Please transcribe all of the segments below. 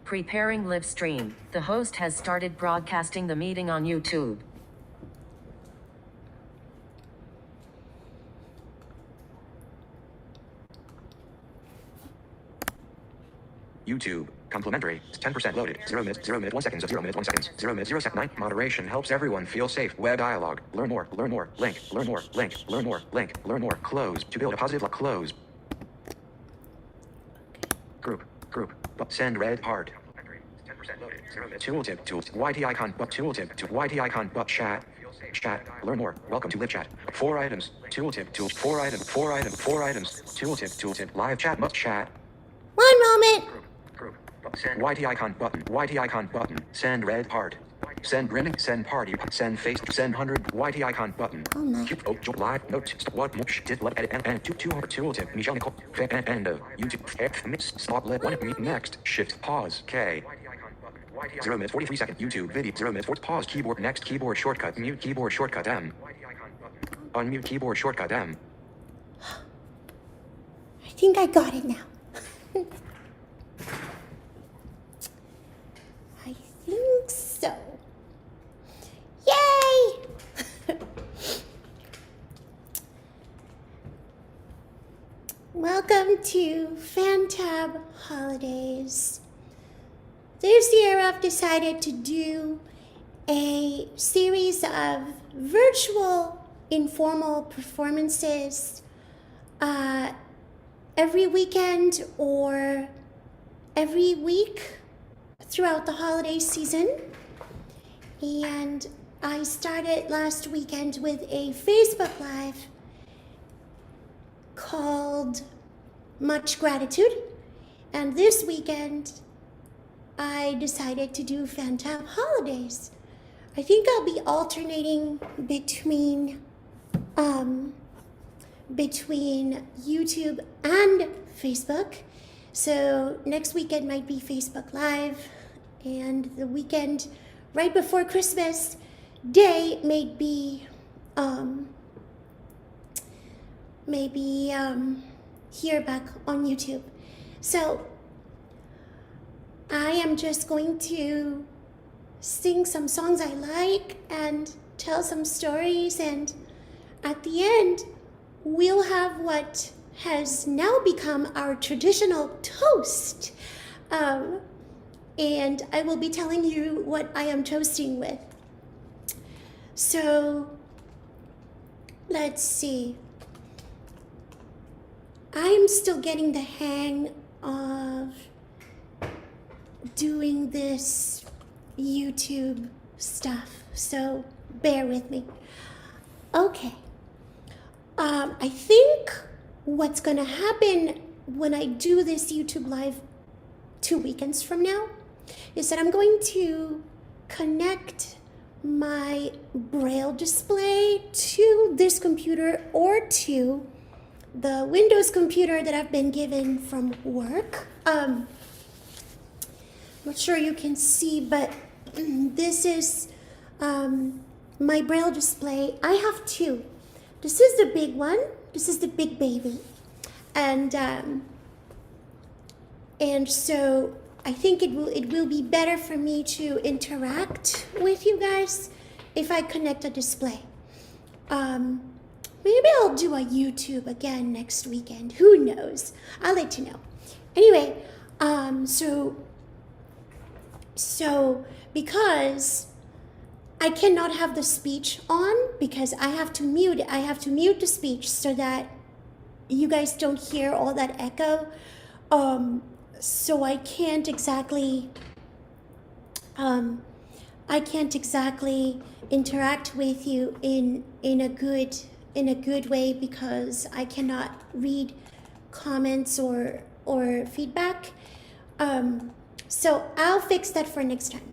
Preparing live stream. The host has started broadcasting the meeting on YouTube. YouTube. Complimentary. 10% loaded. 0 minutes, 0 minute, 1 seconds of 0 minutes, 1 seconds. 0 minutes, 0 second 9. Moderation helps everyone feel safe. Web dialogue. Learn more. Learn more. Link. Learn more. Link. Learn more. Link. Learn more. Close. To build a positive look. Close. Group. Group. Send red heart. Complimentary. 10% loaded. 0 minutes. Tooltip. Tools. YT icon. But tooltip. To YT icon. But chat. Chat. Learn more. Welcome to live chat. 4 items. Tooltip. Tools. 4 items. 4 items. 4 items. Tooltip. Tooltip. Live chat. Must chat. 1 moment. Group. Send YT icon button. YT icon button. Send red heart. Send grinning. Send party. Send face. Send 100. YT icon button. Oh my. Oh, live note. What did let edit and 2 tooltip. Michelle Nicole. And YouTube. Stop let 1 next. Shift pause. K. 0 minutes 43 seconds. YouTube video. 0 minutes 4 pause. Keyboard next. Keyboard shortcut. Mute keyboard shortcut M. Unmute keyboard shortcut M. I think I got it now. I think so. Yay! Welcome to Fantab Holidays. This year I've decided to do a series of virtual informal performances every weekend or every week throughout the holiday season. And I started last weekend with a Facebook Live called Much Gratitude. And this weekend, I decided to do Fantab Holidays. I think I'll be alternating between YouTube and Facebook. So next weekend might be Facebook Live, and the weekend right before Christmas Day may be here back on YouTube. So I am just going to sing some songs I like and tell some stories, and at the end we'll have what has now become our traditional toast. And I will be telling you what I am toasting with. So let's see. I'm still getting the hang of doing this YouTube stuff, so bear with me. Okay. I think what's gonna happen when I do this YouTube Live 2 weekends from now is that I'm going to connect my Braille display to this computer or to the Windows computer that I've been given from work. I'm not sure you can see, but this is my Braille display. I have 2. This is the big one. This is the big baby. And so I think it will be better for me to interact with you guys if I connect a display. Maybe I'll do a YouTube again next weekend. Who knows? I'll let you know. Anyway, so because I cannot have the speech on because I have to mute it. I have to mute the speech so that you guys don't hear all that echo. So I can't exactly interact with you in a good way because I cannot read comments or feedback. So I'll fix that for next time.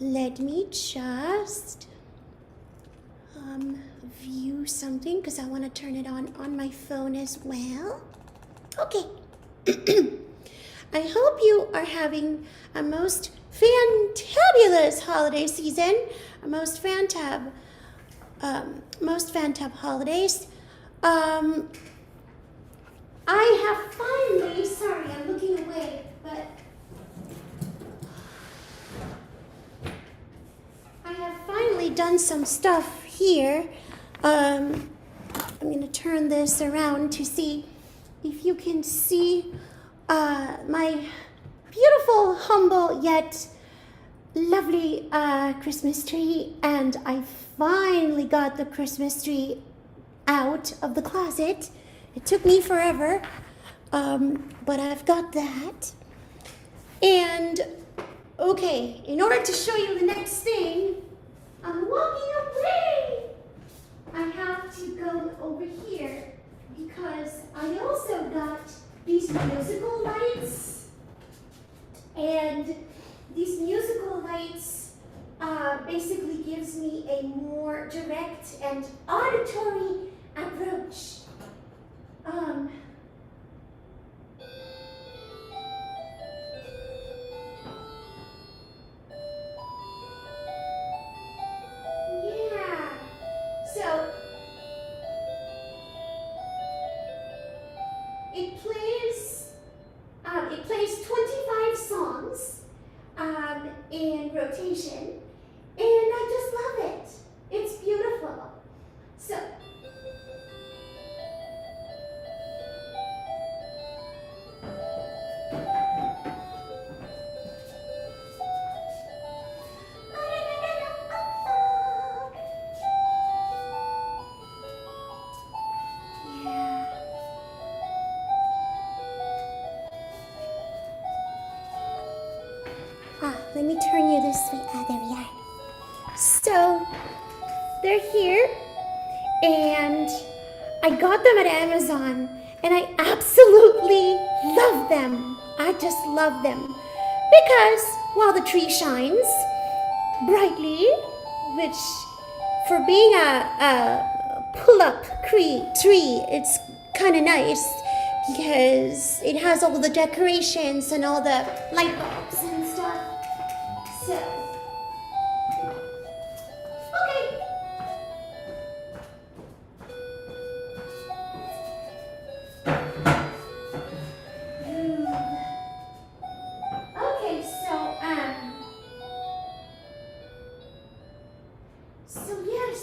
Let me just view something because I want to turn it on my phone as well. Okay. I hope you are having a most fantabulous holiday season, a most fantab holidays. I have finally some stuff here. I'm going to turn this around to see if you can see my beautiful, humble, yet lovely Christmas tree. And I finally got the Christmas tree out of the closet. It took me forever, but I've got that. And, okay, in order to show you the next thing, I'm walking away. I have to go over here because I also got these musical lights. And these musical lights basically gives me a more direct and auditory approach. Yeah. So it plays 25 songs in rotation, and I just love it. It's beautiful. So let me turn you this way. There we are. So, they're here, and I got them at Amazon, and I absolutely love them. I just love them. Because while the tree shines brightly, which for being a pull-up tree, it's kind of nice because it has all the decorations and all the light bulbs and stuff. So, okay. Okay,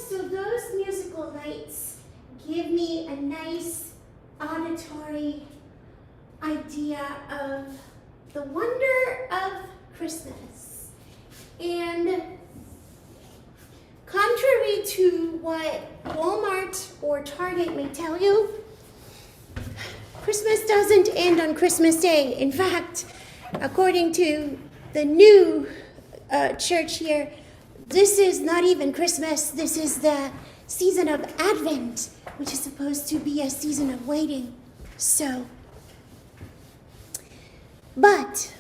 so those musical lights give me a nice auditory idea of the wonder of Christmas. And contrary to what Walmart or Target may tell you, Christmas doesn't end on Christmas Day. In fact, according to the new church here, this is not even Christmas. This is the season of Advent, which is supposed to be a season of waiting. So, but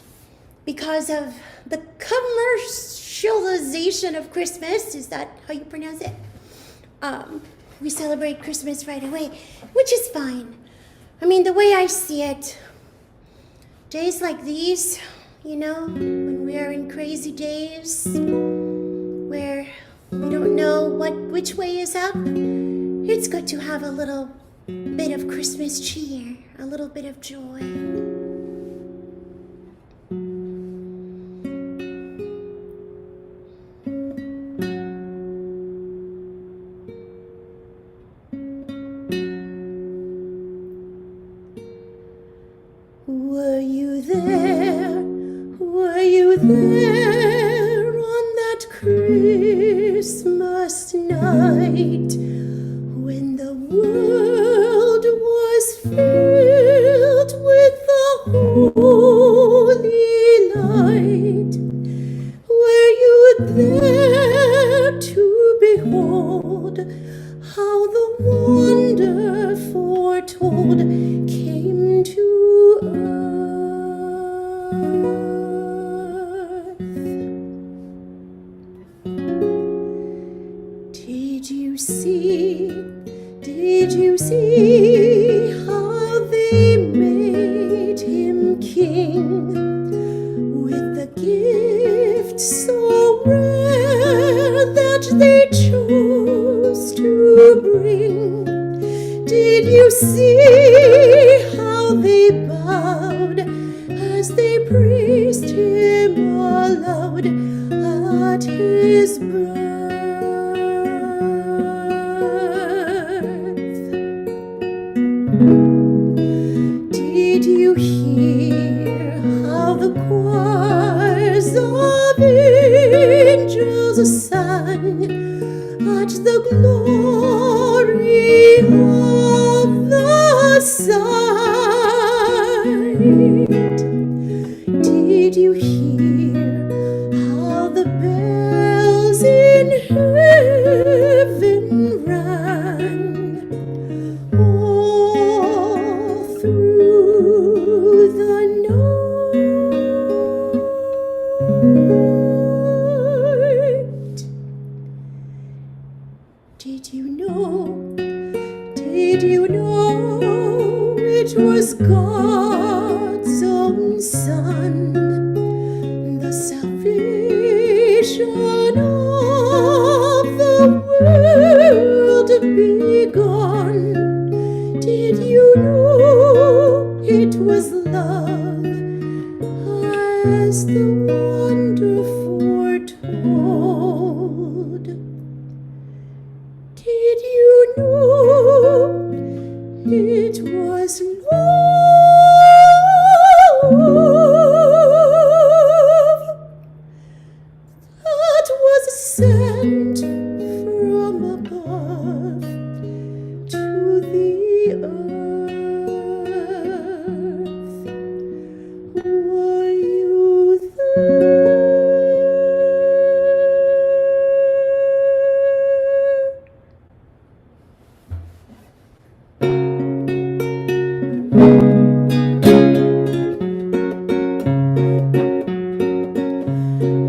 because of the commercialization of Christmas, is that how you pronounce it? We celebrate Christmas right away, which is fine. I mean, the way I see it, days like these, you know, when we are in crazy days, where we don't know which way is up, it's good to have a little bit of Christmas cheer, a little bit of joy. Were you there? Were you there on that Christmas night when the world was filled with the holy light? Were you there to behold how the wonder foretold came to earth? Did you see how they made him king with a gift so rare that they chose to bring? Did you see how they bowed as they praised him aloud at his birth? hear how the choirs of angels sang at the glory of the sight? Did you hear how the bells in heaven rang all through the night? Did you know it was God's own Son, the salvation of the world begun? Did you know it was love as the wonder foretold? Did you know it was love that was sent from above to the earth? Were you there?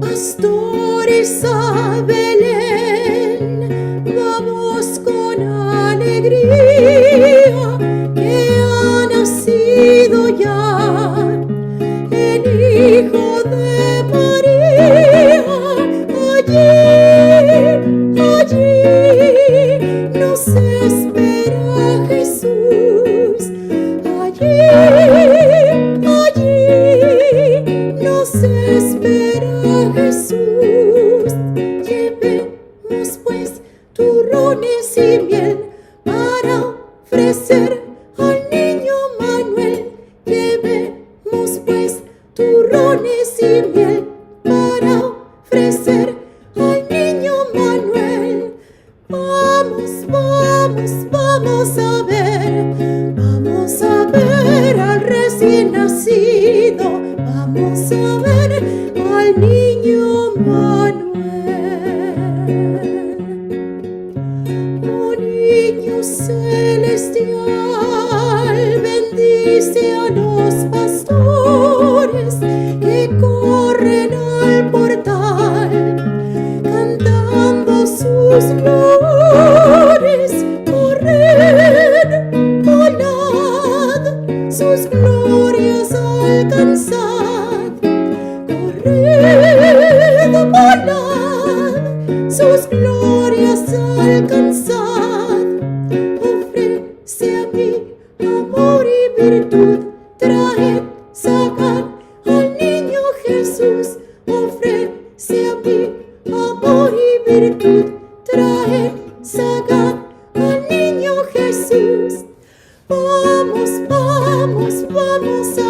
Pastores a Belén, vamos con alegría, que ha nacido ya el Hijo de María. Allí nos espera Jesús. Allí nos espera Jesús. Llevemos pues turrones y miel para ofrecer al niño Manuel. Llevemos pues turrones y miel para ofrecer al niño Manuel. Vamos, vamos, vamos a ver al recién nacido. Vamos a ver al niño Manuel. Oh niño celestial, bendice a los pastores que corren al portal cantando sus glorias. Corred, volad, sus glorias alcanzad. Corred, volad, sus glorias alcanzad. Ofrece a mí amor y virtud, traed, sacad al niño Jesús. Ofrece a mí amor y virtud, traed, sacad al niño Jesús. Vamos, vamos, vamos a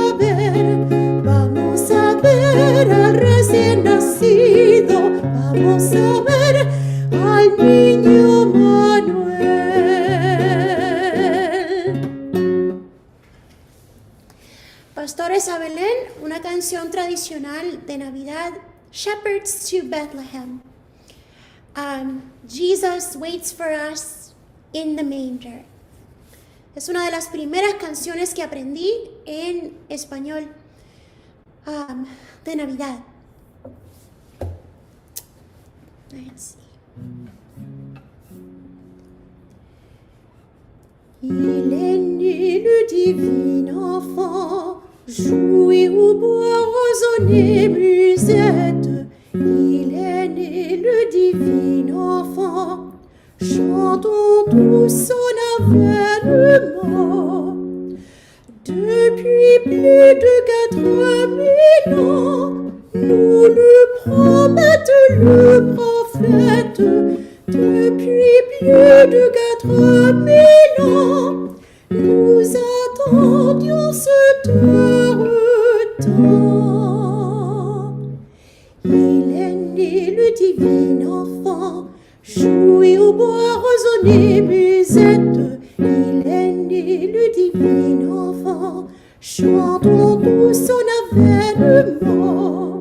ver al recién nacido. Vamos a ver al niño Manuel. Pastores a Belén, una canción tradicional de Navidad. Shepherds to Bethlehem. Jesus waits for us in the manger. Es una de las primeras canciones que aprendí en español de Navidad. Let's see. Il est né le divin enfant, jouez au bois, rosonnez, musette. Il est né le divin enfant, chantons tous son avènement. Depuis plus de 4000 ans, nous le promettent le prophète. Depuis plus de 4000 ans, nous attendions ce d'heureux temps. Il est né le divin enfant, jouer au bois, rosonner musette. Il est né le divin enfant, chantons tout son avènement.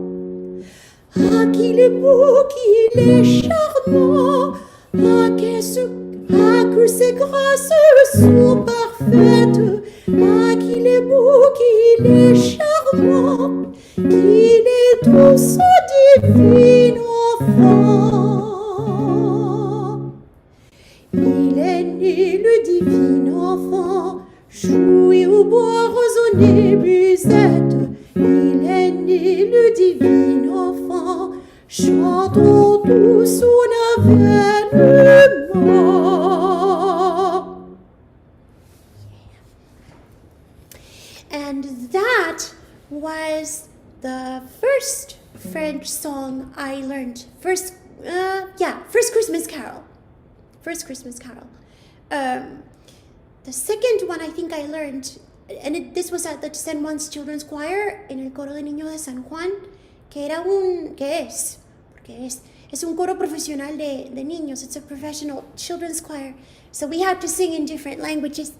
Ah, qu'il est beau, qu'il est charmant, que ses grâces sont parfaites. Ah, qu'il est beau, qu'il est charmant, qu'il est tout ce divin enfant. Il est né le divin enfant, jouer au bois, rosonner musette. Il est né le divin enfant, chantons tout son avènement. And that was the first French song I learned. First Christmas Carol. First Christmas Carol. The second one I think I learned, and this was at the San Juan's Children's Choir, en el coro de niños de San Juan, es un coro profesional de niños. It's a professional children's choir. So we have to sing in different languages.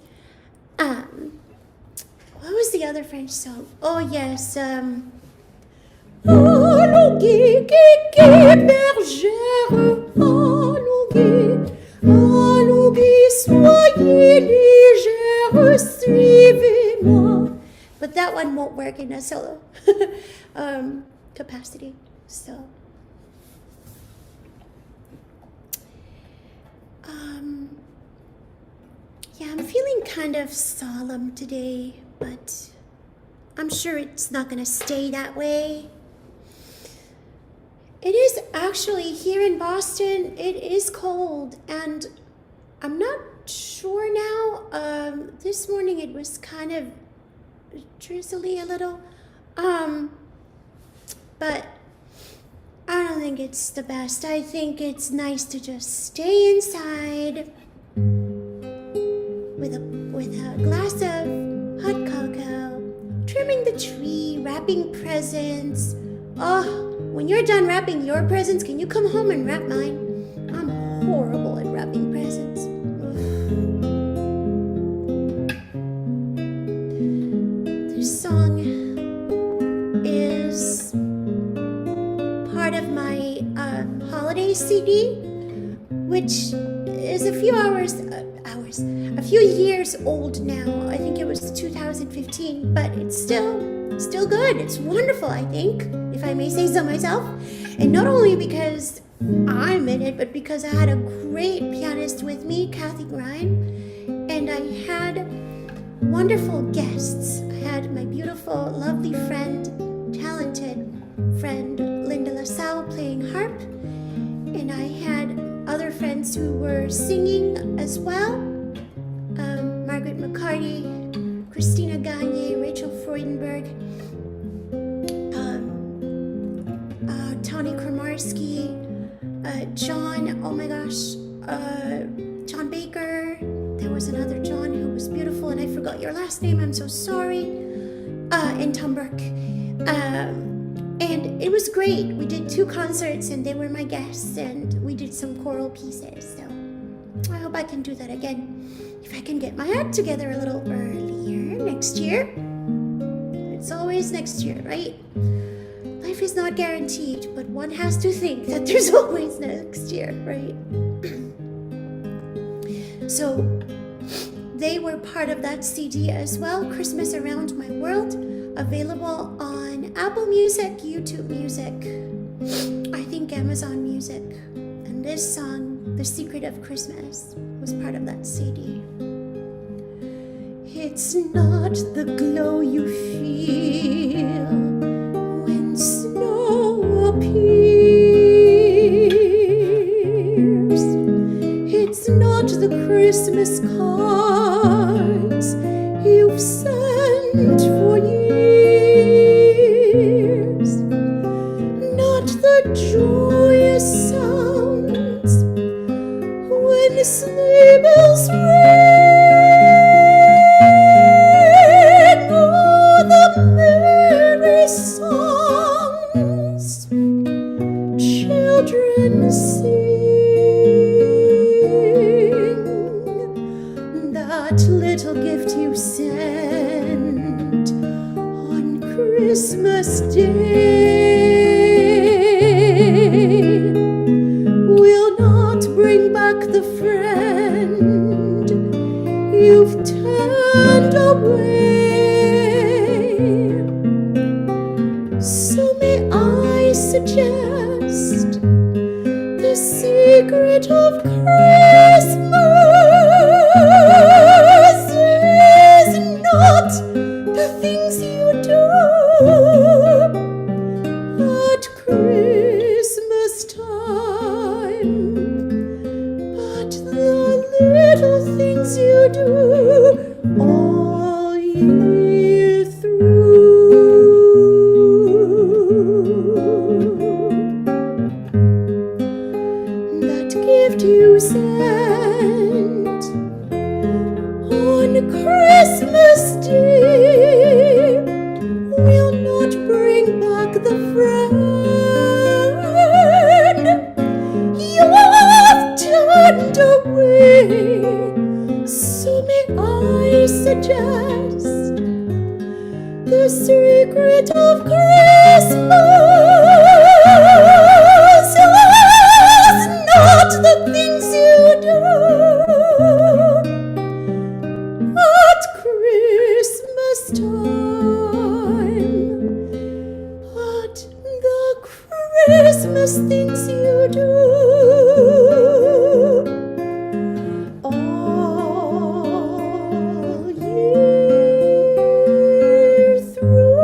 What was the other French song? Oh yes, allons gai, gai, gai, bergère, allons gai, soyez légère, suivez-moi. But that one won't work in a solo capacity, so. Yeah, I'm feeling kind of solemn today, but I'm sure it's not going to stay that way. It is actually here in Boston, it is cold, and I'm not sure now. This morning it was kind of drizzly a little, but I don't think it's the best. I think it's nice to just stay inside with a glass of hot cocoa, trimming the tree, wrapping presents. Oh, when you're done wrapping your presents, can you come home and wrap mine? I'm horrible at wrapping presents. This song is part of my holiday CD, which is a few years old now. I think it was 2015, but it's still good. It's wonderful, I think, if I may say so myself. And not only because I'm in it, but because I had a great pianist with me, Kathy Grine, and I had wonderful guests. I had my beautiful, lovely friend, talented friend, Linda LaSalle, playing harp, and I had other friends who were singing as well. Margaret McCarty, Christina Gagne, Rachel Freudenberg, Tony Kramarski, John, oh my gosh, John Baker. There was another John who was beautiful, and I forgot your last name, I'm so sorry. And Tom Burke. And it was great. We did 2 concerts, and they were my guests, and we did some choral pieces. So I hope I can do that again. If I can get my act together a little earlier next year. It's always next year, right? Life is not guaranteed, but one has to think that there's always next year, right? So they were part of that CD as well, Christmas Around My World, available on Apple Music, YouTube Music, I think Amazon Music. And this song, The Secret of Christmas, was part of that CD. It's not the glow you feel when snow appears. It's not the Christmas cards you've sent for years. Not the joyous sounds when sleigh bells ring. Oh, Christmas Day will not bring back the friend you've turned away. So may I suggest the secret of Christmas is not the things you do at Christmas time, but the little things you do all year through. That gift you sent on Christmas Day will not bring back the friend you've turned away. So may I suggest the secret of Christmas is not the things you do at Christmas time, but the Christmas things you do all year through.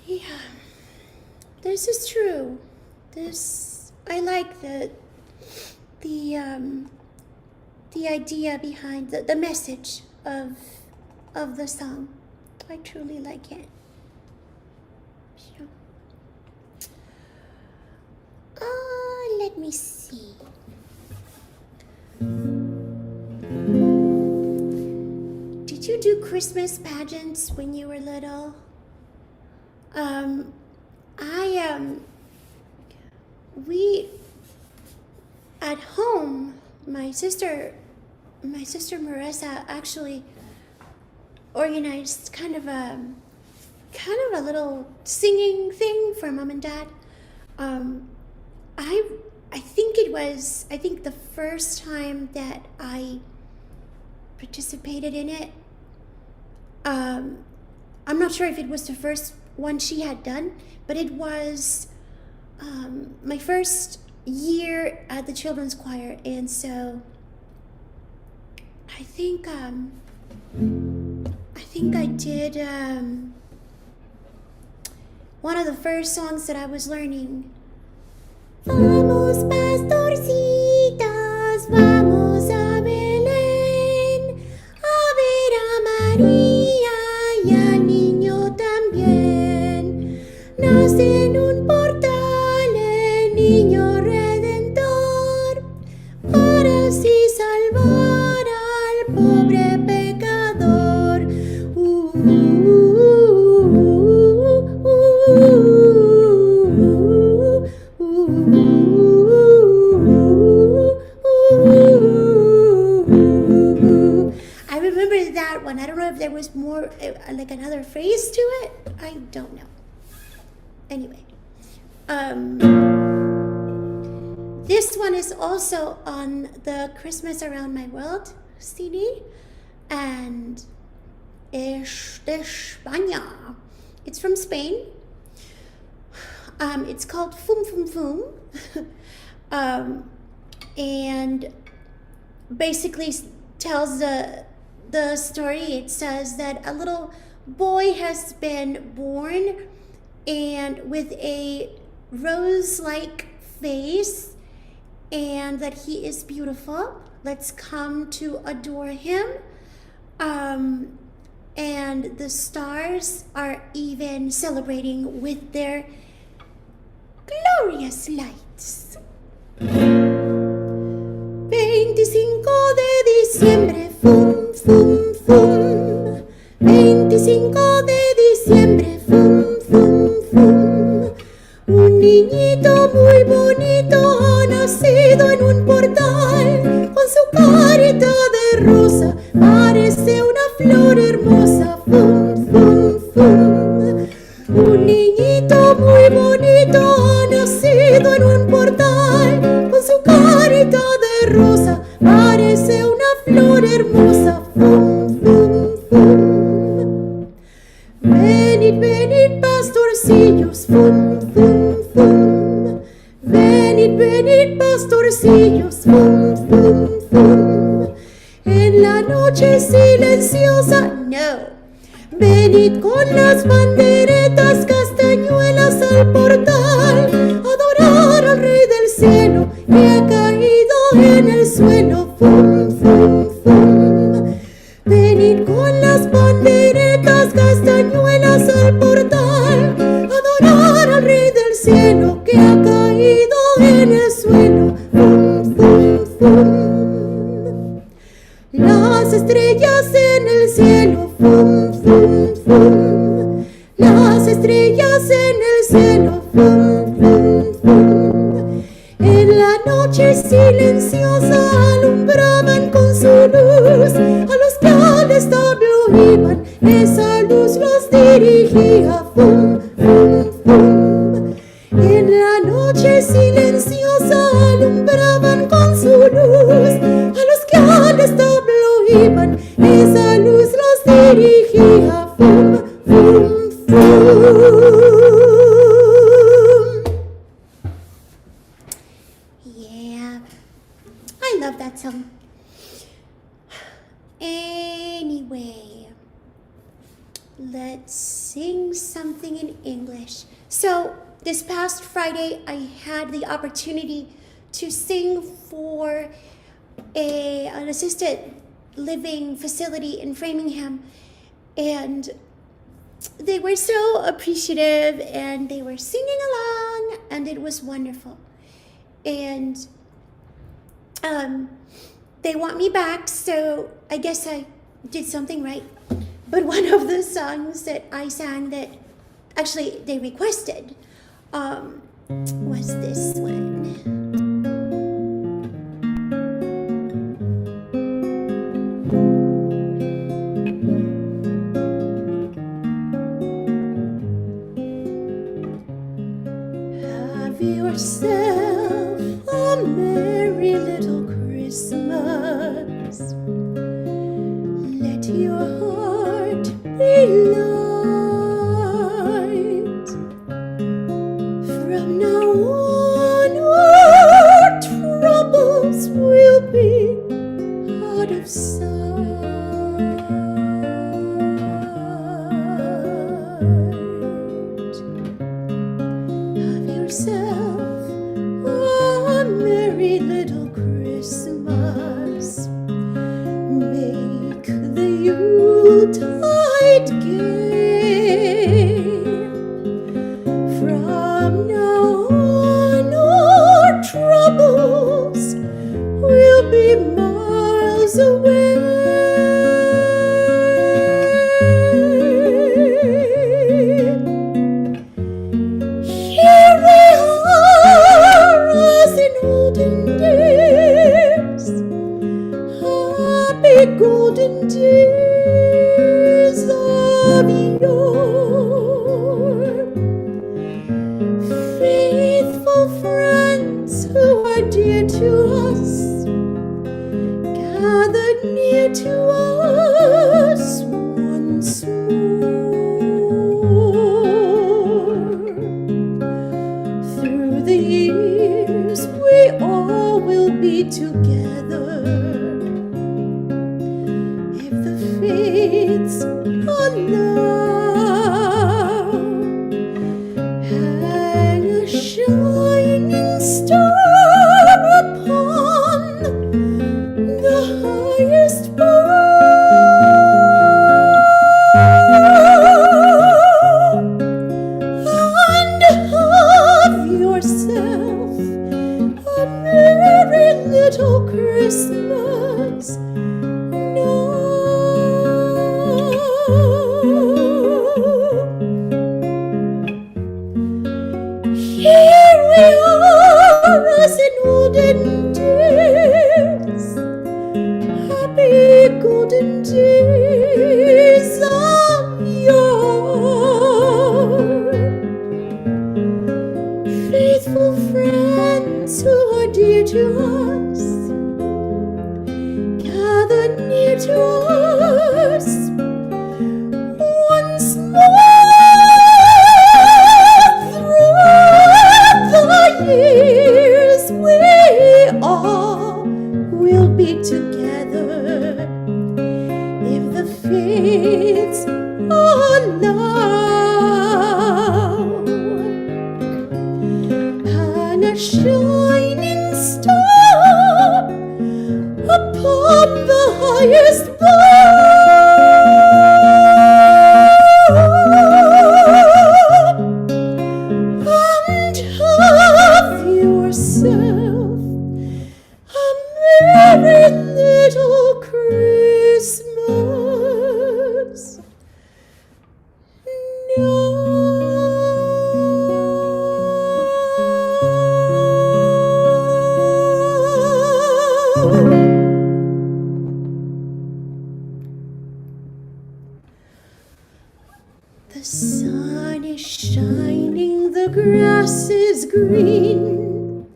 Yeah, this is true. I like the idea behind the message of the song. I truly like it. Sure. Let me see. Did you do Christmas pageants when you were little? We at home, my sister Marissa actually organized kind of a little singing thing for Mom and Dad. I think the first time that I participated in it, I'm not sure if it was the first one she had done, but it was my first year at the children's choir, and so I think I did one of the first songs that I was learning. Vamos pastorcitas, vamos a Belén, a ver a María y al niño también. Nace en un portal el niño redentor, para así salvar al pobre pecador. I remember that one. I don't know if there was more, like another phrase to it. I don't know. Anyway, this one is also on the Christmas Around My World CD, and es de España. It's from Spain. It's called Fum Fum Fum, and basically tells the story. It says that a little boy has been born, and with a rose-like face, and that he is beautiful. Let's come to adore him. And the stars are even celebrating with their glorious lights. 25 de diciembre, fum, fum, fum. 25 de diciembre, fum, fum, fum. Un niñito muy bonito ha nacido en un portal, con su carita de rosa, parece una flor hermosa. Fum, fum, fum. Un niñito muy bonito ha nacido en un portal, con su carita de rosa, parece una flor hermosa. Fum, fum, fum. Venid, venid, pastorcillos, fum, fum, fum. Venid, venid, pastorcillos, fum, fum, fum. En la noche silenciosa, no. Venid con las banderetas, castañuelas al portal, adorar al Rey del cielo que ha caído en el suelo. Fum, fum, fum. Venid con las banderetas, castañuelas al portal, adorar al Rey del cielo que ha caído en el suelo. Fum, fum, fum. Las estrellas en el cielo, fum, fum, fum. Las estrellas en el cielo, fum, fum, fum. En la noche silenciosa alumbraban con su luz a los que al establo iban, esa luz los dirigía. Fum, fum, fum. En la noche silenciosa alumbraban con su luz a los que al establo iban, esa luz los dirigía. Fum, fum, fum. Yeah, I love that song. Anyway, let's sing something in English. So, this past Friday, I had the opportunity to sing for an assisted living facility in Framingham, and they were so appreciative, and they were singing along, and it was wonderful. And they want me back, so I guess I did something right. But one of the songs that I sang that actually they requested was this one. Have yourself a merry little Christmas. Let your heart be light. From now on, our troubles will be out of sight. Have yourself a merry little Christmas. Make the Yuletide gay. From now on, our troubles will be miles away. Here we are as in olden days, happy golden days of yore. Faithful friends who are dear to us, gathered near to us once more. Through the years we all will be together, if the fates allow. Hang a shining star upon the highest bough, and have yourself a merry little Christmas now. Here we are as in olden days, happy golden days of yore. Faithful friends who are dear to us, gather near to us once more. Through the years we all will be together if the fates allow. And a shining star upon the highest bough, and have yourself a merry little Christmas now. The sun is shining, the grass is green,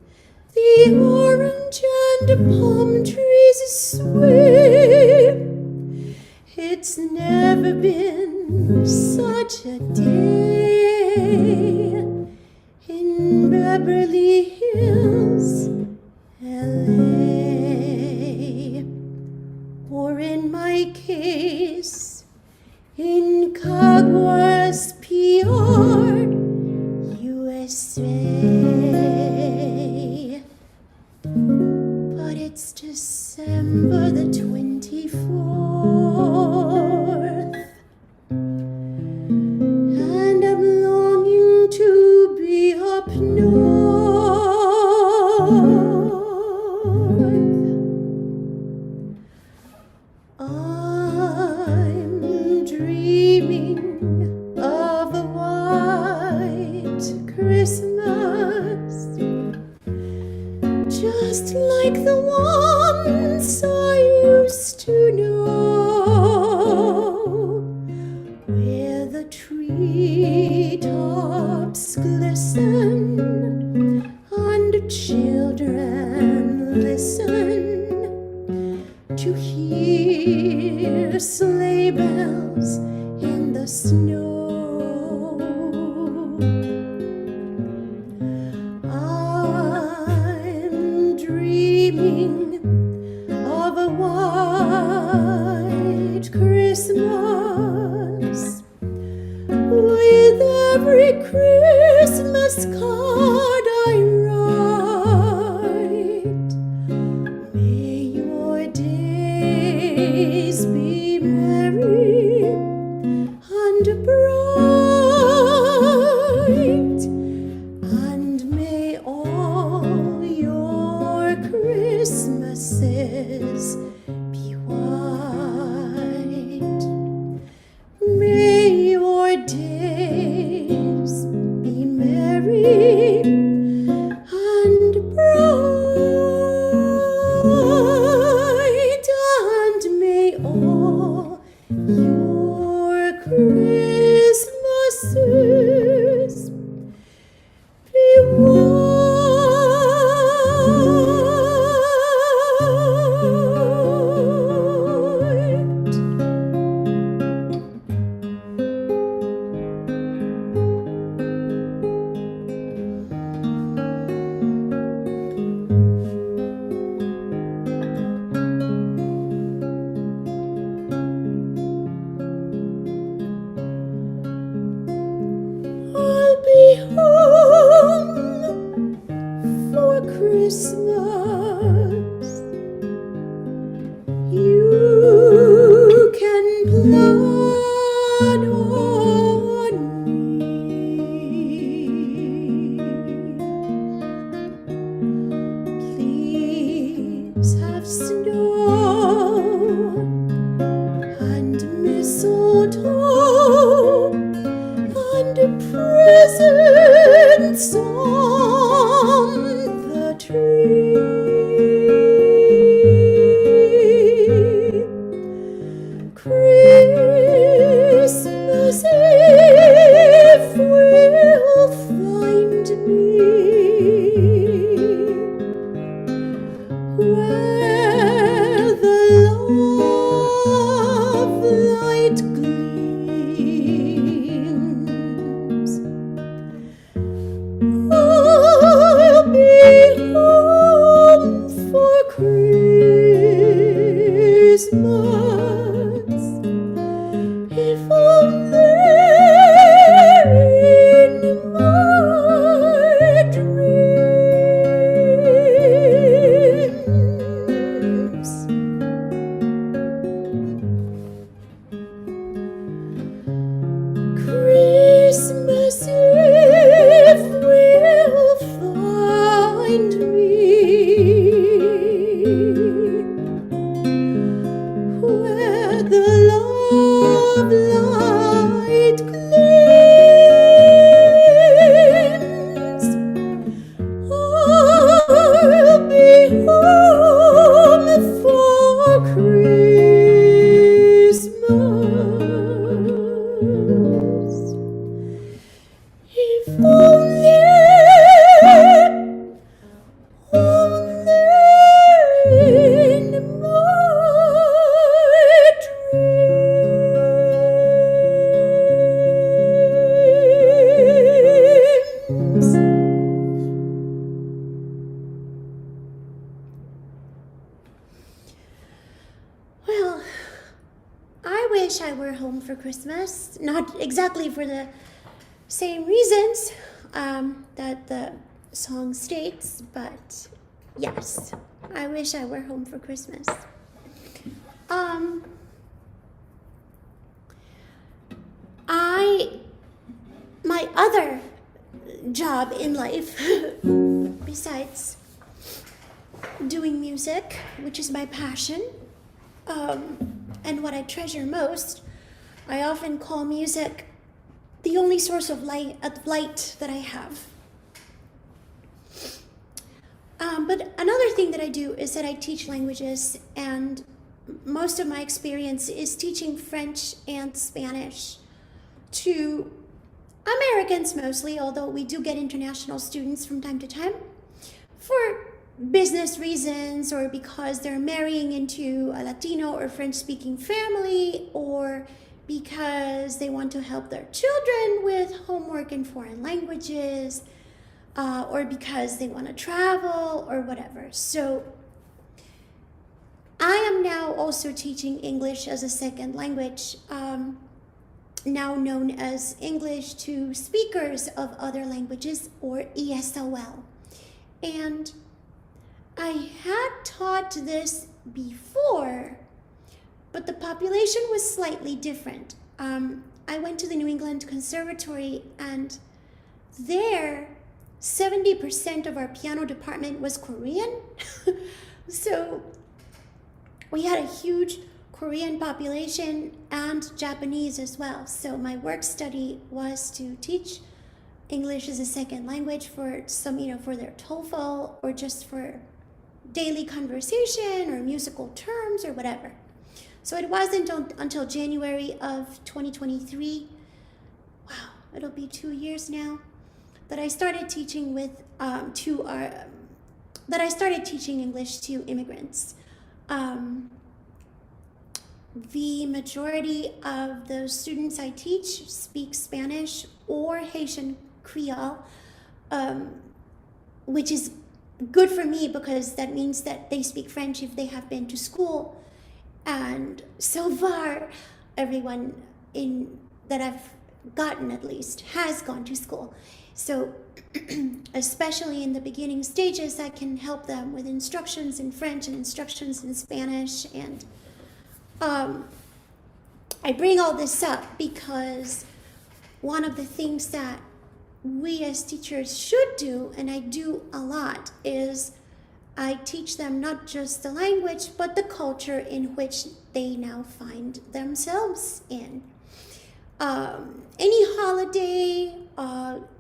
the orange and palm trees sway. It's never been such a day in Beverly Hills, LA, or in my case, in Caguas, PR, USA. But it's December the 24th, and I'm longing to be up north. I'm dreaming of a white Christmas, just like the ones I used to know, where the treetops glisten and children listen to hear sleigh bells in the snow. I'm dreaming of a white Christmas, with every Christmas card I write. May your days be merry and bright, and may all your Christmases be white. May your days be merry home for Christmas. Not exactly for the same reasons that the song states, but yes, I wish I were home for Christmas. My other job in life, besides doing music, which is my passion, and what I treasure most, I often call music the only source of light that I have. But another thing that I do is that I teach languages, and most of my experience is teaching French and Spanish to Americans mostly, although we do get international students from time to time for business reasons, or because they're marrying into a Latino or French-speaking family, or because they want to help their children with homework in foreign languages, or because they want to travel or whatever. So I am now also teaching English as a second language, now known as English to Speakers of Other Languages, or ESOL. And I had taught this before, but the population was slightly different. I went to the New England Conservatory, and there 70% of our piano department was Korean. So we had a huge Korean population and Japanese as well. So my work study was to teach English as a second language for some, for their TOEFL, or just for daily conversation or musical terms or whatever. So it wasn't until January of 2023, wow, it'll be 2 years now, that I started teaching teaching English to immigrants. The majority of the students I teach speak Spanish or Haitian Creole, which is good for me because that means that they speak French if they have been to school. And so far, everyone that I've gotten, at least, has gone to school. So especially in the beginning stages, I can help them with instructions in French and instructions in Spanish. And I bring all this up because one of the things that we as teachers should do, and I do a lot, is I teach them not just the language, but the culture in which they now find themselves in. Any holiday,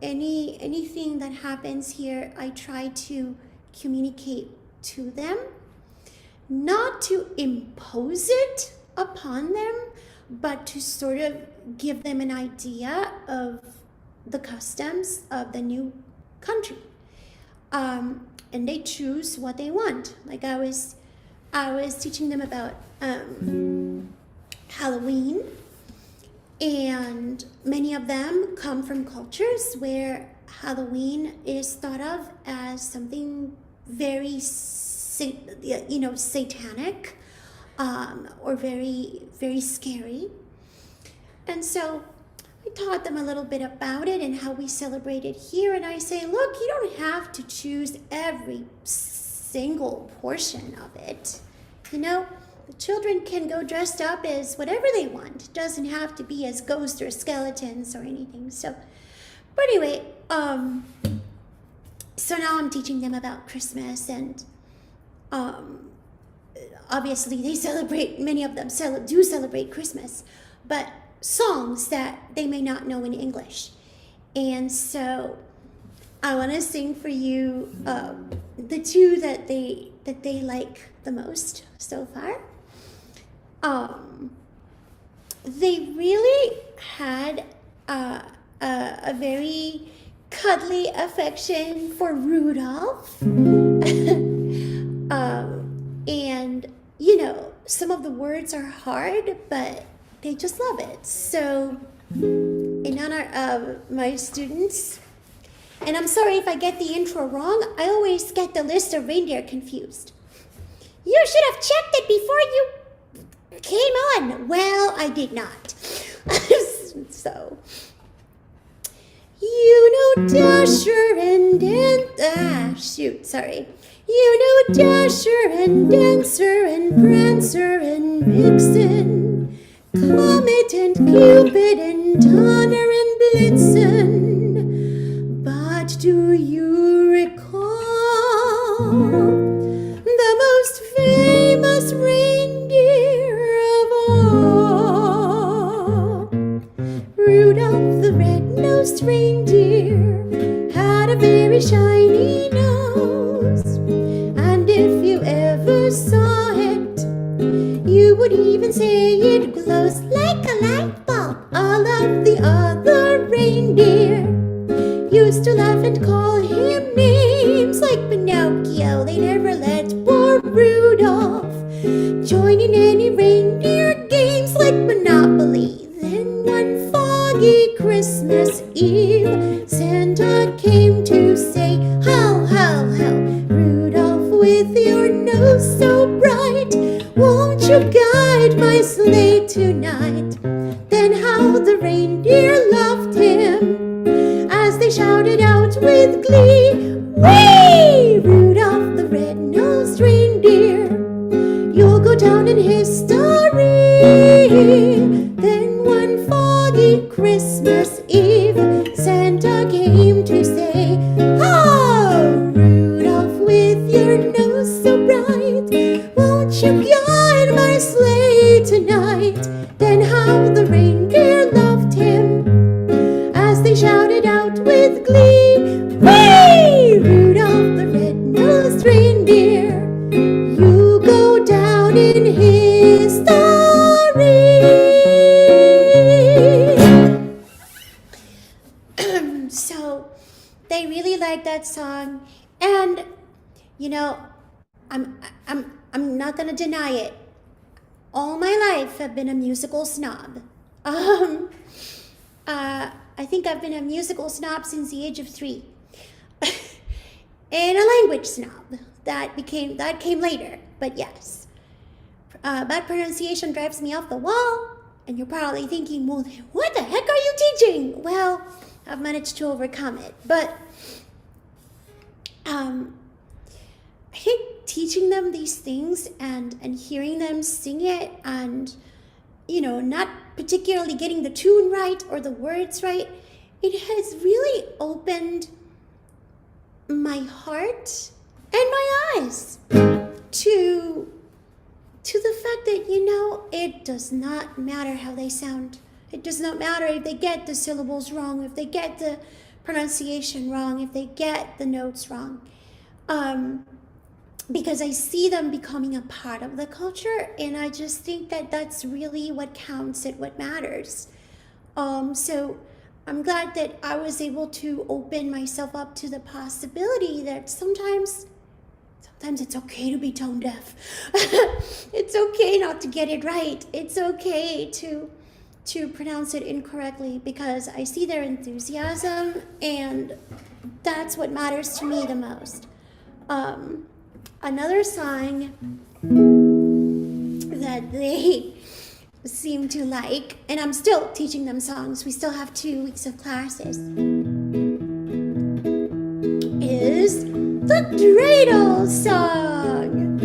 anything that happens here, I try to communicate to them, not to impose it upon them, but to sort of give them an idea of the customs of the new country. And they choose what they want. Like I was teaching them about Halloween, and many of them come from cultures where Halloween is thought of as something very satanic, or very, very scary. And so I taught them a little bit about it and how we celebrate it here. And I say, look, you don't have to choose every single portion of it. The children can go dressed up as whatever they want. It doesn't have to be as ghosts or skeletons or anything. So, but anyway, so now I'm teaching them about Christmas, and obviously many of them do celebrate Christmas, but songs that they may not know in English. And so I want to sing for you the two that they like the most so far. They really had a very cuddly affection for Rudolph. And some of the words are hard, but they just love it. So in honor of my students, and I'm sorry if I get the intro wrong, I always get the list of reindeer confused. You should have checked it before you came on. Well, I did not. So, you know Dasher and You know Dasher and Dancer and Prancer and Vixen, Comet and Cupid and Donner and Blitzen. But do you recall the most famous reindeer of all? Rudolph the red-nosed reindeer had a very shiny nose, and if you ever saw it, you would even say it glows like a light bulb. All of the other reindeer used to laugh and call him names like Pinocchio. They never let poor Rudolph join in any reindeer games like Monopoly. Then one foggy Christmas Eve, Santa came to say, "How, how, how, Rudolph, with your nose so bright, won't you guide my sleigh tonight?" Then how the reindeer loved him as they shouted out with glee, "Whee! Rudolph the red-nosed reindeer, you'll go down in history." Then one foggy Christmas Eve, Santa came to say, "Oh, Rudolph, with your nose so bright, won't you guide my sleigh tonight?" Then how the reindeer loved him as they shouted out with glee, "Whee! Rudolph the red-nosed reindeer, you go down in history." So they really like that song, and you know, I'm not gonna deny it. All my life I've been a musical snob. I think I've been a musical snob since the age of 3. And a language snob. That came later, but yes. Bad pronunciation drives me off the wall, and you're probably thinking, well, what the heck are you teaching? Well, I've managed to overcome it, but I think teaching them these things and hearing them sing it, and not particularly getting the tune right or the words right, it has really opened my heart and my eyes to the fact that it does not matter how they sound. It does not matter if they get the syllables wrong, if they get the pronunciation wrong, if they get the notes wrong. Because I see them becoming a part of the culture, and I just think that that's really what counts and what matters. So I'm glad that I was able to open myself up to the possibility that sometimes it's okay to be tone deaf. It's okay not to get it right. It's okay to pronounce it incorrectly, because I see their enthusiasm, and that's what matters to me the most. Another song that they seem to like, and I'm still teaching them songs, we still have 2 weeks of classes, is the dreidel song.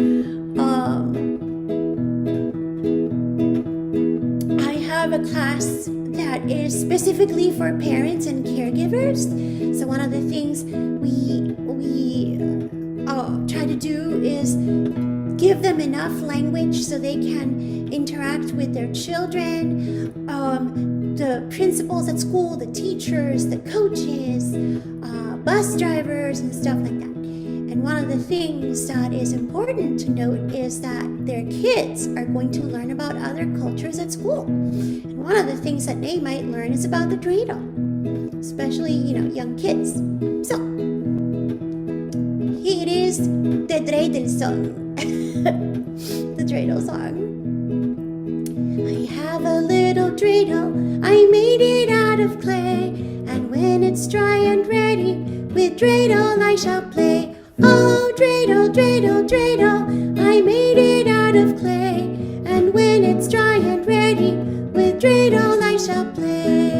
I have a class that is specifically for parents and caregivers. So one of the things we try to do is give them enough language so they can interact with their children, the principals at school, the teachers, the coaches, bus drivers, and stuff like that. And one of the things that is important to note is that their kids are going to learn about other cultures at school. And one of the things that they might learn is about the dreidel, especially, young kids. So, here it is, the dreidel song. The dreidel song. I have a little dreidel, I made it out of clay, and when it's dry and ready, with dreidel I shall play. Oh, dreidel, dreidel, dreidel, I made it out of clay, and when it's dry and ready, with dreidel I shall play.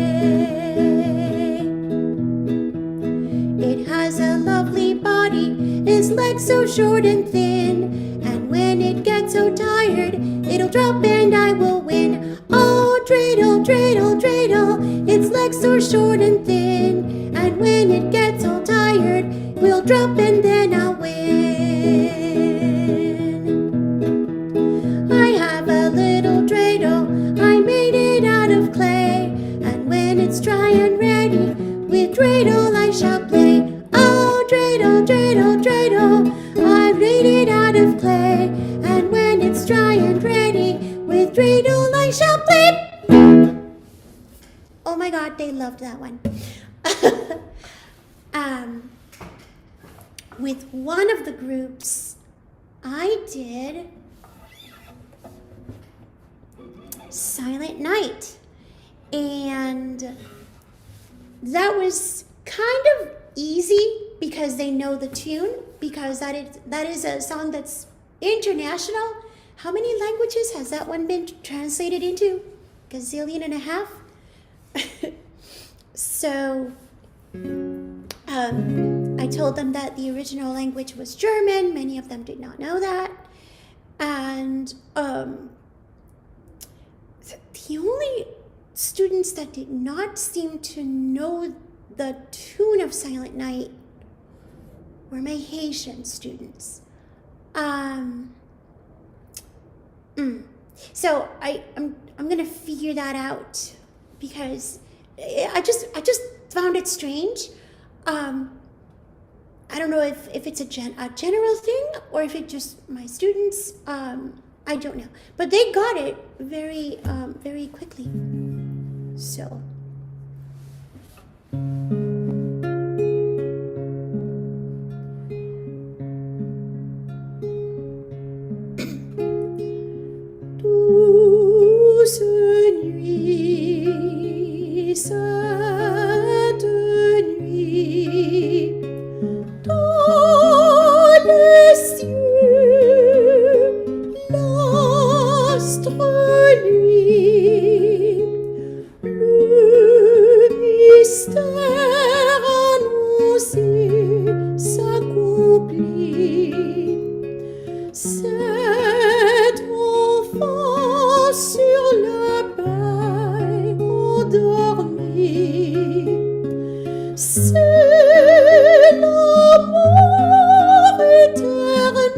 It has a lovely body, its legs so short and thin, and when it gets so tired, it'll drop and I will win. Oh, dreidel, dreidel, dreidel, its legs so short and thin, and when it gets all tired, we'll drop and then I'll win. I have a little dreidel, I made it out of clay, and when it's dry and ready, with dreidel I shall play. Oh, dreidel, dreidel, dreidel, I made it out of clay, and when it's dry and ready, with dreidel I shall play. Oh my God, they loved that one. With one of the groups, I did Silent Night, and that was kind of easy because they know the tune, because that is a song that's international. How many languages has that one been translated into? Gazillion and a half? So I told them that the original language was German. Many of them did not know that. And the only students that did not seem to know the tune of Silent Night were my Haitian students. So I'm gonna figure that out, because I just found it strange. I don't know if it's a general thing or if it's just my students. I don't know, but they got it very very quickly. So. Douce nuit, sainte nuit, dans le ciel, l'astre nuit, le mystère annoncé s'accomplit. Cet enfant sur la paille endormi, c'est l'amour éternel,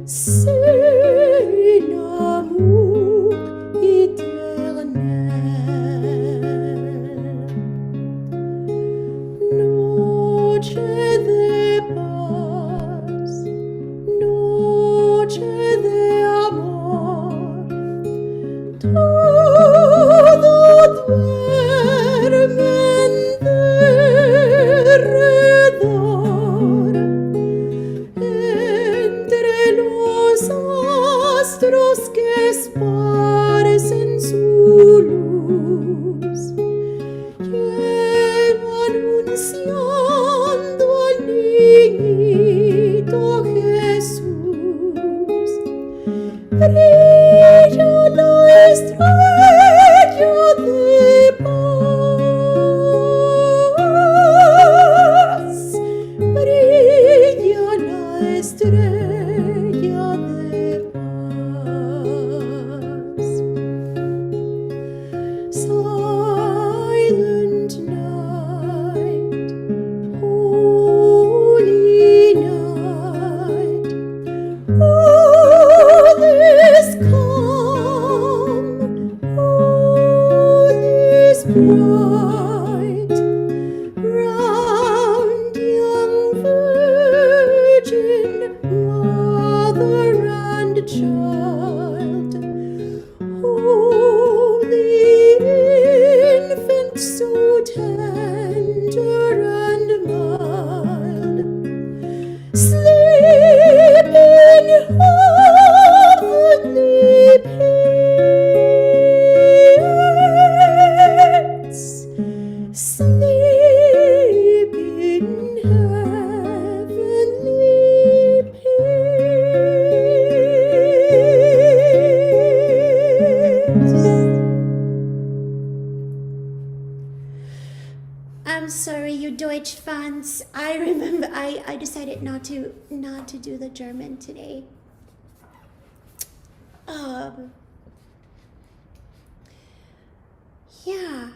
c'est l'amour éternel. Noche de paz, noche de amor, todo duerme en derredor, entre los astros que esparcen su luz, lleva anunciando al niñito Jesús. Brilla la estrella de paz, brilla la estrella de paz. Silent night, holy night, all is calm, all is bright, round young virgin, mother and child, holy infant so tender and mild, sleep in heavenly peace, sleep in heavenly peace. I'm sorry, you Deutsch fans. I remember I decided not to do the German today. Yeah.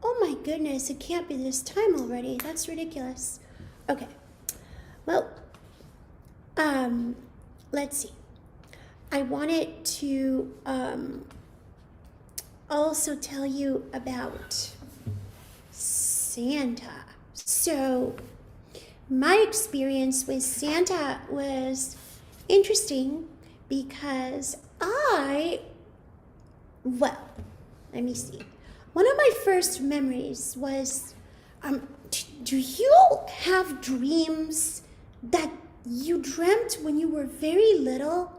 Oh my goodness, it can't be this time already. That's ridiculous. Okay. Well, let's see. I wanted to also tell you about Santa. So, my experience with Santa was interesting because well, let me see. One of my first memories was, do you have dreams that you dreamt when you were very little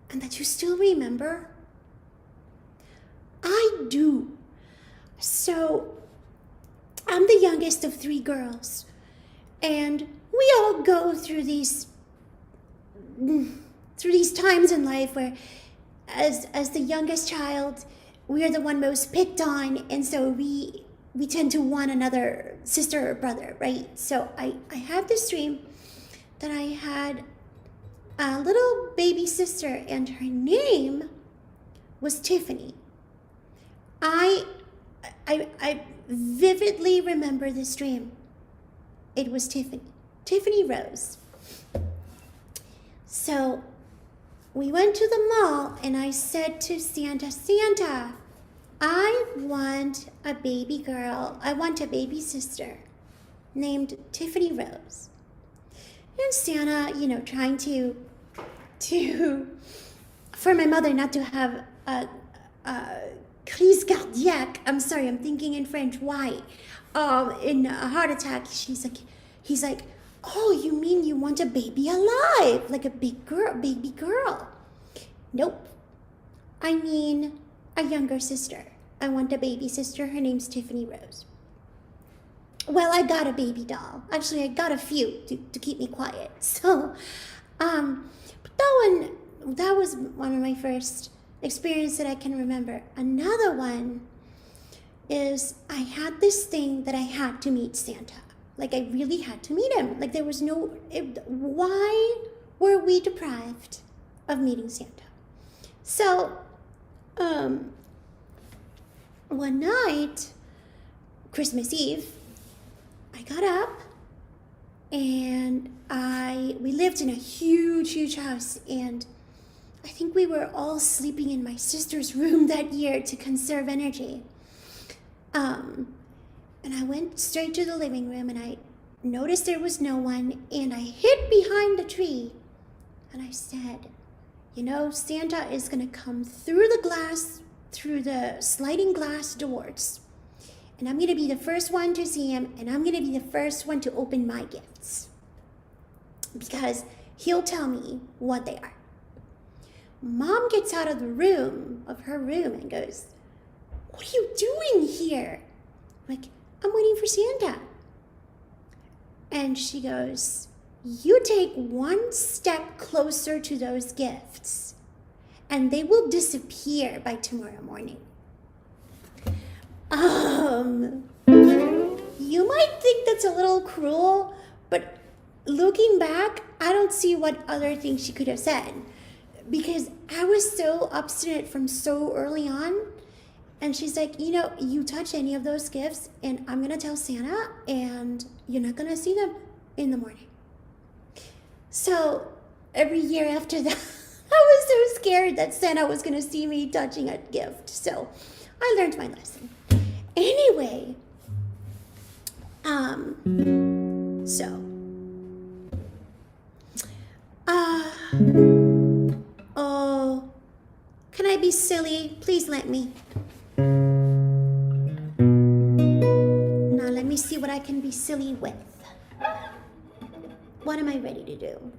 and that you still remember? I do. So, I'm the youngest of 3 girls, and we all go through these times in life where, as the youngest child, we are the one most picked on, and so we tend to want another sister or brother, right? So I had this dream that I had a little baby sister, and her name was Tiffany. I vividly remember this dream. It was Tiffany Rose. So we went to the mall, and I said to Santa, Santa, I want a baby girl. I want a baby sister named Tiffany Rose. And Santa, trying to for my mother not to have a crise cardiaque. I'm sorry, I'm thinking in French. Why? In a heart attack, he's like, oh, you mean you want a baby alive, like a baby girl? Nope. I mean a younger sister. I want a baby sister. Her name's Tiffany Rose. Well, I got a baby doll. Actually, I got a few to keep me quiet. So, but that was one of my first experiences that I can remember. Another one is I had this thing that I had to meet Santa. Like, I really had to meet him. Like, there was why were we deprived of meeting Santa? So, one night, Christmas Eve, I got up and we lived in a huge house, and I think we were all sleeping in my sister's room that year to conserve energy. And I went straight to the living room, and I noticed there was no one, and I hid behind the tree, and I said, Santa is going to come through the sliding glass doors, and I'm going to be the first one to see him, and I'm going to be the first one to open my gifts, because he'll tell me what they are. Mom gets out of her room and goes, what are you doing here? I'm like, I'm waiting for Santa. And she goes, you take one step closer to those gifts, and they will disappear by tomorrow morning. You might think that's a little cruel, but looking back, I don't see what other thing she could have said, because I was so obstinate from so early on. And she's like, you touch any of those gifts, and I'm going to tell Santa, and you're not going to see them in the morning. So every year after that, I was so scared that Santa was going to see me touching a gift. So I learned my lesson. Anyway, can I be silly? Please let me. Now let me see what I can be silly with. What am I ready to do?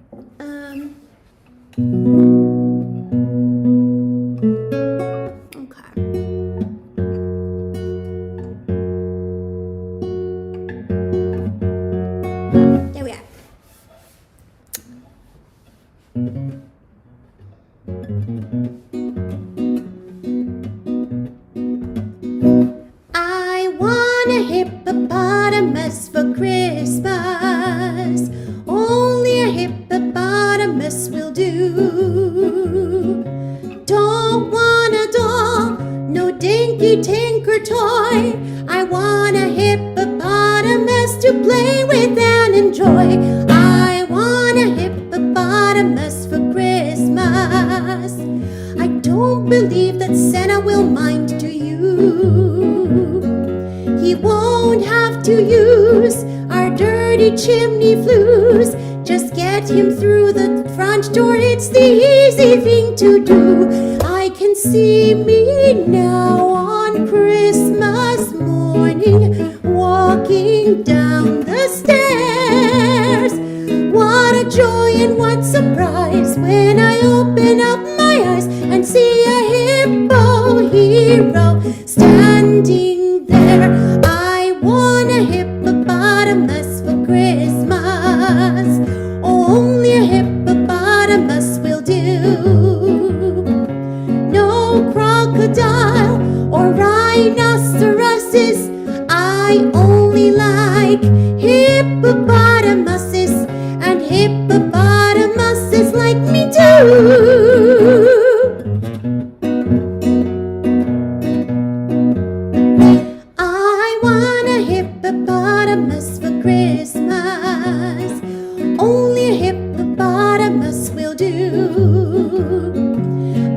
Okay. There we are. I want a hippopotamus toy. I want a hippopotamus for Christmas. I don't believe that Santa will mind, do you? He won't have to use our dirty chimney flues. Just get him through the front door, it's the easy thing to do. I can see me now on Christmas morning, walking down the stairs. What a joy and what surprise when I open up my eyes and see a hippo hero standing there. I want a hippopotamus for Christmas. Only a hippopotamus will do. No crocodile or rhinoceroses. I only like hippopotamuses, and hippopotamuses like me too. I want a hippopotamus for Christmas. Only a hippopotamus will do.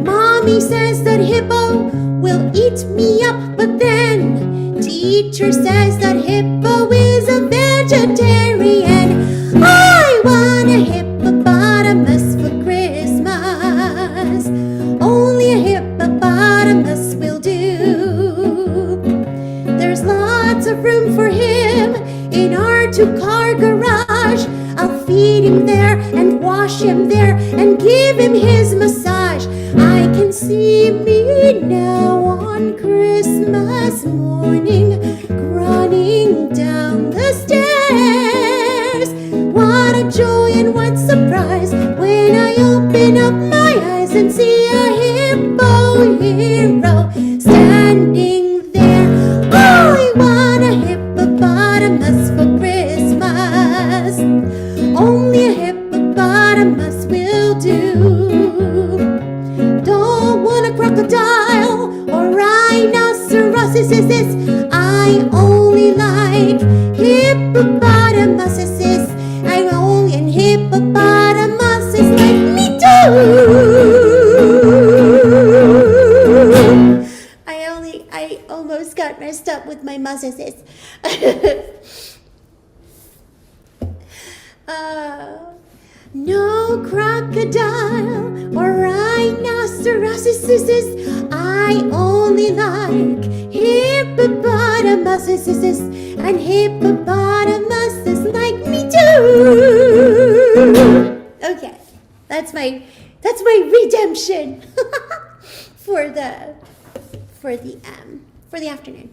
Mommy says that hippo will eat me up, but then teacher says that hippo is a vegetarian. I want a hippopotamus for Christmas. Only a hippopotamus will do. There's lots of room for him in our 2-car garage. I'll feed him there and wash him there and give him his massage. I can see me now on Christmas morning, running down the stairs. What a joy and what surprise when I open up my eyes and see a hippo hero standing there. I want a hippopotamus for Christmas. Only a hippopotamus will do. Don't want a crocodile or rhinoceroses. I only like hippopotamuses. I only and hippopotamuses like me too. I almost got messed up with my musses. No crocodile or rhinoceroses. I only like hippopotamuses, and hippopotamuses like me too. Okay, that's my redemption for the afternoon.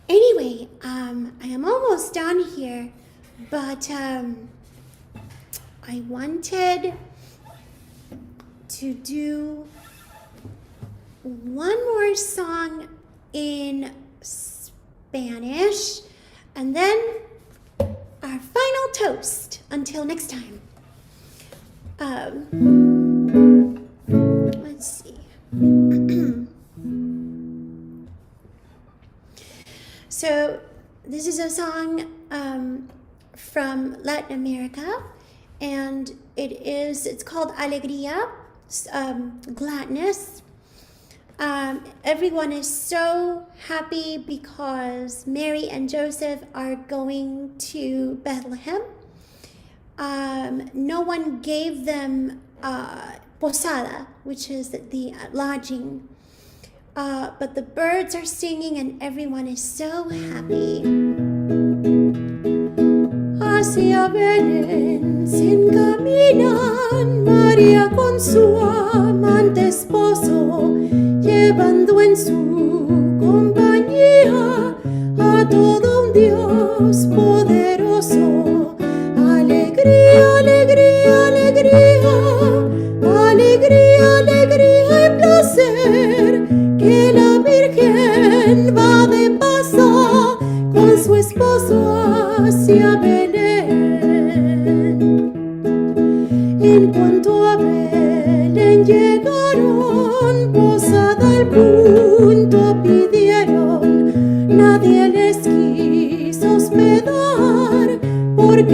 Anyway, I am almost done here, but I wanted to do one more song in Spanish, and then our final toast until next time. Let's see. So this is a song from Latin America, and it's called Alegría, gladness. Everyone is so happy because Mary and Joseph are going to Bethlehem. No one gave them posada, which is the lodging. But the birds are singing and everyone is so happy. Hacia Belén se encaminan María con su amante esposo, llevando en su compañía a todo un Dios poderoso. Alegría, alegría, alegría, alegría, alegría y placer, que la Virgen va de paso con su esposo hacia Belén. En cuanto a Belén llegaron, posada al punto pidieron, nadie les quiso hospedar, porque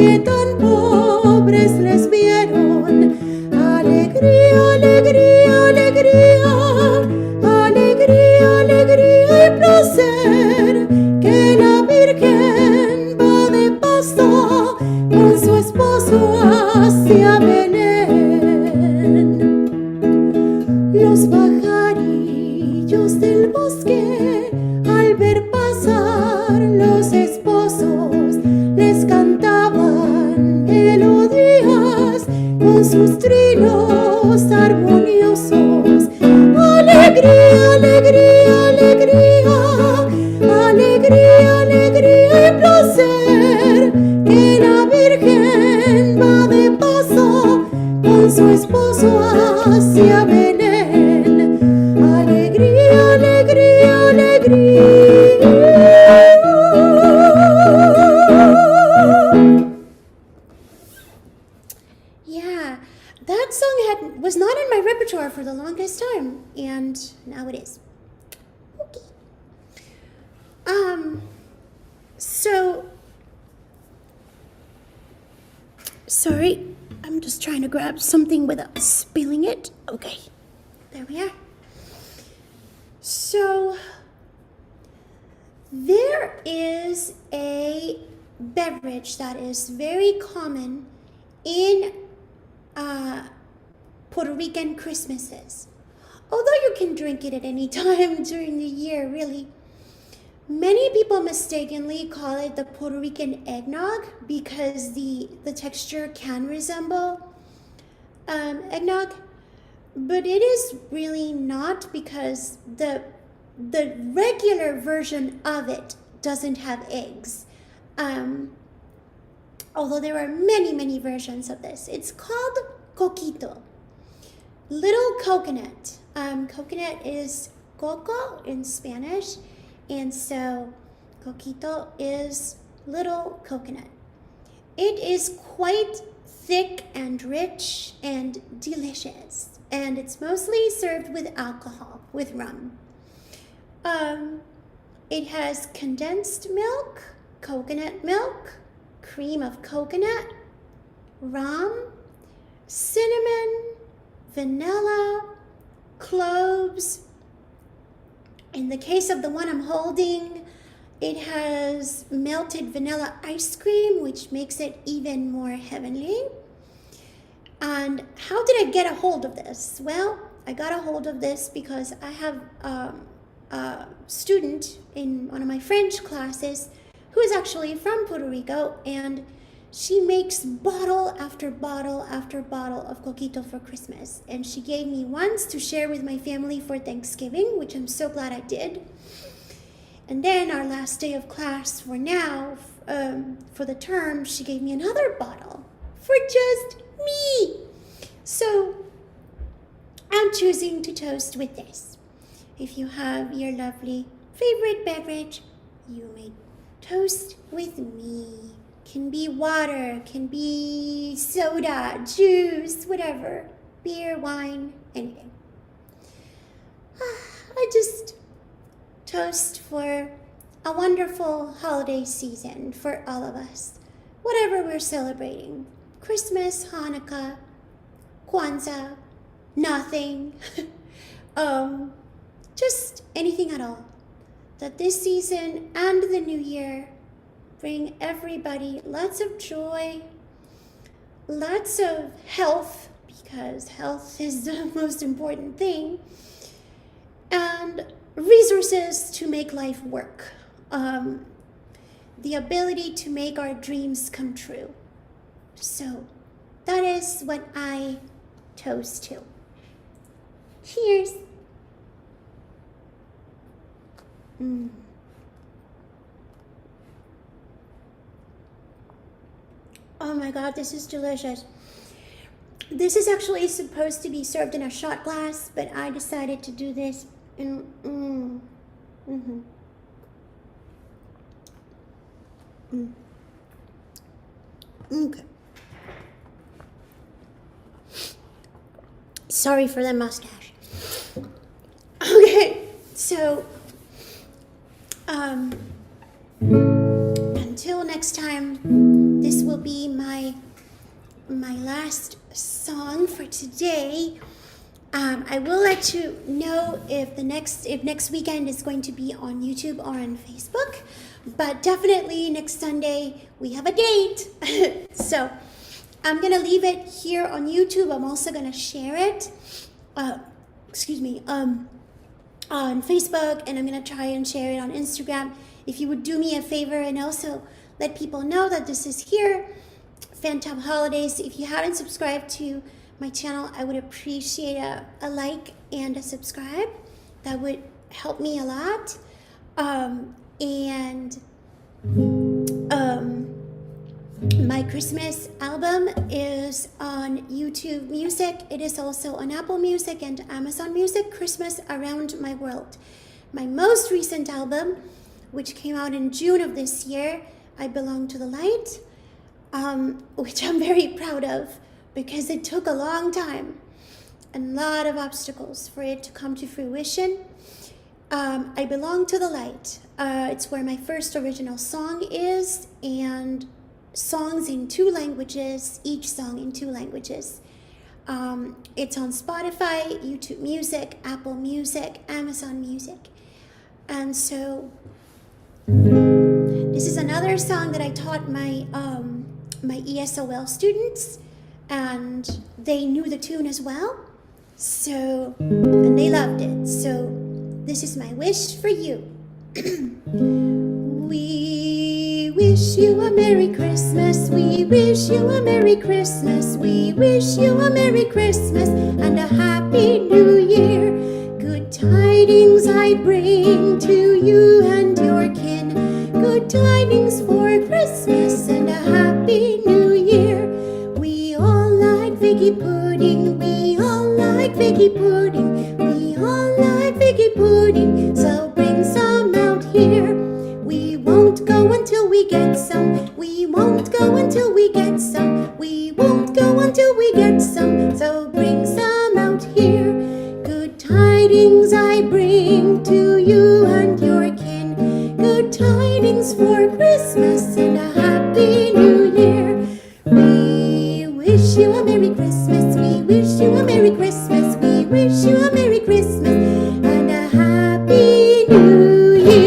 trinos armoniosos. Alegría, alegría, alegría, alegría, alegría y placer, que la Virgen va de paso con su esposo hacia Belén. Alegría, alegría, alegría. Yeah, that song was not in my repertoire for the longest time, and now it is. Okay. So, sorry, I'm just trying to grab something without spilling it. Okay, there we are. So, there is a beverage that is very common in Puerto Rican Christmases. Although you can drink it at any time during the year, really. Many people mistakenly call it the Puerto Rican eggnog because the texture can resemble eggnog, but it is really not, because the regular version of it doesn't have eggs. Although there are many versions of this. It's called coquito, little coconut. Coconut is coco in Spanish, and so coquito is little coconut. It is quite thick and rich and delicious, and it's mostly served with alcohol, with rum. It has condensed milk, coconut milk, cream of coconut, rum, cinnamon, vanilla, cloves. In the case of the one I'm holding, it has melted vanilla ice cream, which makes it even more heavenly. And how did I get a hold of this? Well, I got a hold of this because I have a student in one of my French classes who is actually from Puerto Rico, and she makes bottle after bottle after bottle of coquito for Christmas. And she gave me once to share with my family for Thanksgiving, which I'm so glad I did. And then our last day of class for now, for the term, she gave me another bottle for just me. So I'm choosing to toast with this. If you have your lovely favorite beverage, you may toast with me. Can be water, can be soda, juice, whatever. Beer, wine, anything. I just toast for a wonderful holiday season for all of us. Whatever we're celebrating. Christmas, Hanukkah, Kwanzaa, nothing. Just anything at all. That this season and the new year bring everybody lots of joy, lots of health, because health is the most important thing, and resources to make life work. The ability to make our dreams come true. So that is what I toast to. Cheers. Oh my God, this is delicious. This is actually supposed to be served in a shot glass, but I decided to do this in. Okay. Sorry for the mustache. Okay, so until next time, this will be my last song for today. I will let you know if next weekend is going to be on YouTube or on Facebook, but definitely next Sunday we have a date. So I'm gonna leave it here on YouTube. I'm also gonna share it. On Facebook, and I'm gonna try and share it on Instagram. If you would do me a favor and also let people know that this is here, Fantab Holidays. If you haven't subscribed to my channel, I would appreciate a like and a subscribe. That would help me a lot. My Christmas album is on YouTube Music. It is also on Apple Music and Amazon Music. Christmas Around My World. My most recent album, which came out in June of this year, I Belong to the Light, which I'm very proud of because it took a long time and a lot of obstacles for it to come to fruition. I Belong to the Light. It's where my first original song is, and songs in 2 languages, each song in 2 languages. It's on Spotify, YouTube Music, Apple Music, Amazon Music. And so this is another song that I taught my my ESOL students, and they knew the tune as well. So, and they loved it. So this is my wish for you. We wish you a Merry Christmas. We wish you a Merry Christmas. We wish you a Merry Christmas and a Happy New Year. Good tidings I bring to you and your kin. Good tidings for Christmas and a Happy New Year. We all like figgy pudding. We all like figgy pudding. We all like figgy pudding. So bring some out here. We won't go until we get some. We won't go until we get some. We won't go until we get some. So bring some out here. Good tidings I bring to you and your kin. Good tidings for Christmas and a Happy New Year. We wish you a Merry Christmas. We wish you a Merry Christmas. We wish you a Merry Christmas and a Happy New Year.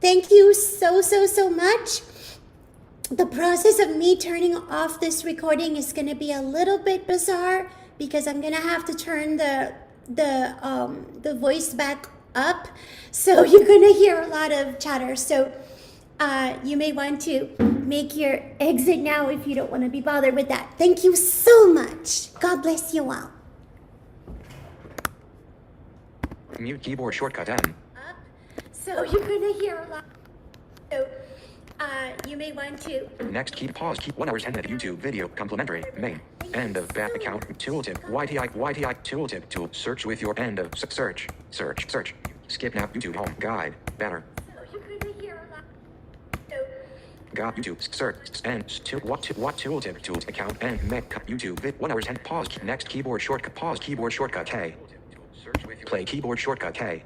Thank you so much. The process of me turning off this recording is going to be a little bit bizarre because I'm going to have to turn the voice back up. So you're going to hear a lot of chatter. So you may want to make your exit now if you don't want to be bothered with that. Thank you so much. God bless you all. Mute keyboard shortcut M. So you're going to hear a lot. So you may want to. Next key pause keep 1 hour 10 minute YouTube video complimentary main end of back account tooltip YTI tooltip tool search with your end of search skip now YouTube home guide banner. So you're going to hear a lot. So Got YouTube search and what tooltip tools account and make YouTube vid 1 hour 10 pause next keyboard shortcut pause keyboard shortcut K play keyboard shortcut K.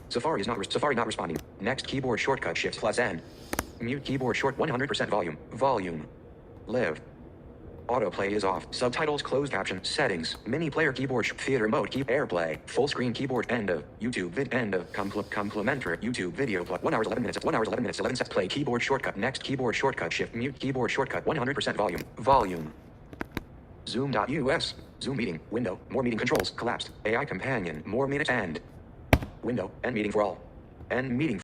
Safari not responding. Next keyboard shortcut shift plus N. Mute keyboard short 100% volume. Live. Autoplay is off. Subtitles closed caption settings. Mini player keyboard theater mode keep airplay. Full screen keyboard end of YouTube vid end of complimentary YouTube video plus 1 hour 11 minutes 11 seconds play keyboard shortcut next keyboard shortcut shift mute keyboard shortcut 100% volume. Zoom.us Zoom meeting window more meeting controls collapsed AI companion more minutes and window end meeting for all end meeting